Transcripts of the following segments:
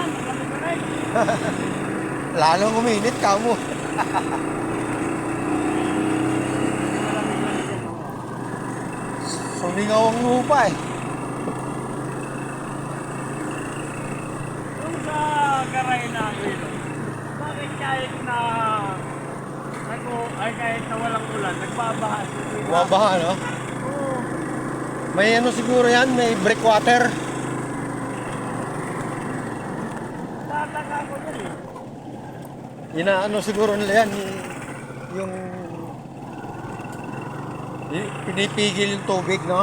yan. Malamig na rin. Lalong uminit ka mo. Malamig na rin yan. Sumingaw ang lupa eh. Yung sa garay na ilo, bakit kahit na kahit na walang ulan, nagbabaha sa ilo? Bumabaha, no? Oo. May ano siguro yan, may breakwater. Tataka ko yan eh. Inaano siguro nila yan, yung pinipigil yung tubig, no?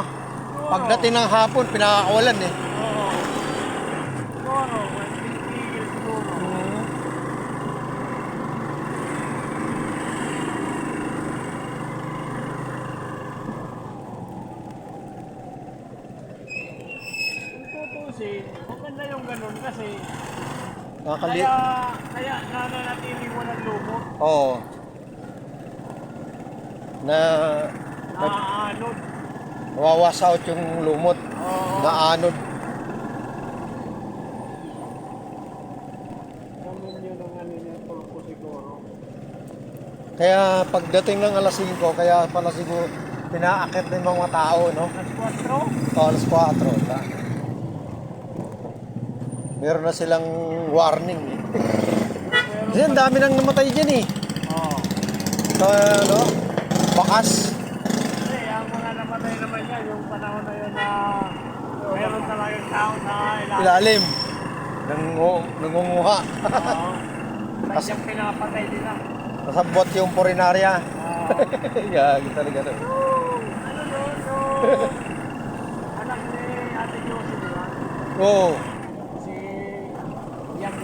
Pagdating ng hapon, pinakakawalan eh. Oo. Siguro, pinipigil siguro. Kung tutusin, maganda yung ganun kasi kaya nananatili walang lumot. Oo. Na Naaanod. nawawas out yung lumot. Oo. Naanod. Ganun yun ang ano niya, pulpo siguro. Kaya pagdating ng alas 5, kaya pala siguro pinaakit ng mga tao, no? Alas 4? Alas 4. Meron na silang warning eh. Kasi ang dami nang namatay dyan eh. Oo. Sa ano, bakas. Kasi ang mga namatay naman yan, yung panahon na yun na mayroon talagang tao sa ilalim. Ilalim. Nangunguha. Oo. Tapos yung pinapatay nila. Kasabot yung purinarya. Oo. Gagi talaga no. Ano doon, yung anak ni Ate Josie, di ba? Oo. Si Yang.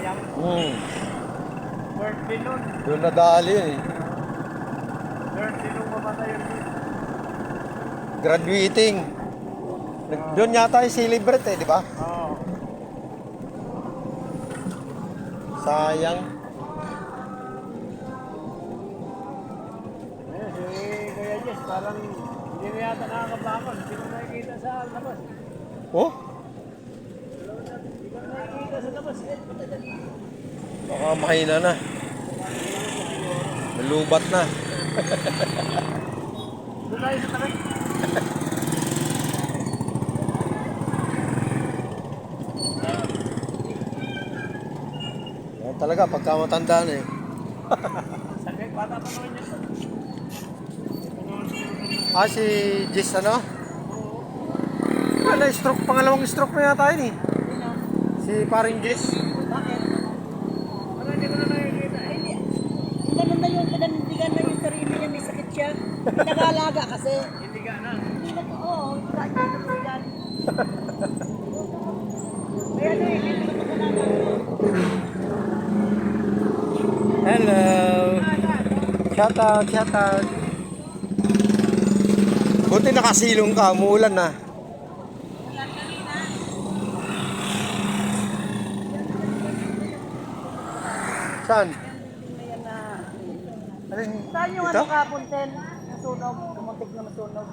Birthday nun. Doon nadali yun eh. Birthday nung mamatay yun. Graduating. Doon yata yung celebrate eh, di ba? Oo. Sayang. Ayun, si Kuya Jess, parang hindi na yata nakakabakon. Hindi ko nakikita sa labas. Oh, Hindi ko nakikita sa labas. baka mahina na. Nalubat na. Doon tayo sa tabi. Yan talaga, pagka matanda na eh. Sabi, bata pa naman yan. Si Jess ano? Wala, stroke, pangalawang stroke na yata yun eh. Si paring Jess. Bakit? Parang hindi ko na nakikita. Ay, hindi. Ganun na yung pinanindigan na yung sarili niya, may sakit siya. Nag-aalaga kasi. Hindi ka na. Hindi na po, oo, kahit pinanindigan. Kaya ano eh, hindi naman nag-aalaga. Hello. Shout out, shout out. Buti nakasilong ka, umuulan na. Saan? Ayan na. Alin? Saan yung Ito? ano kapunten? Nasunog, kumuntik na masunog.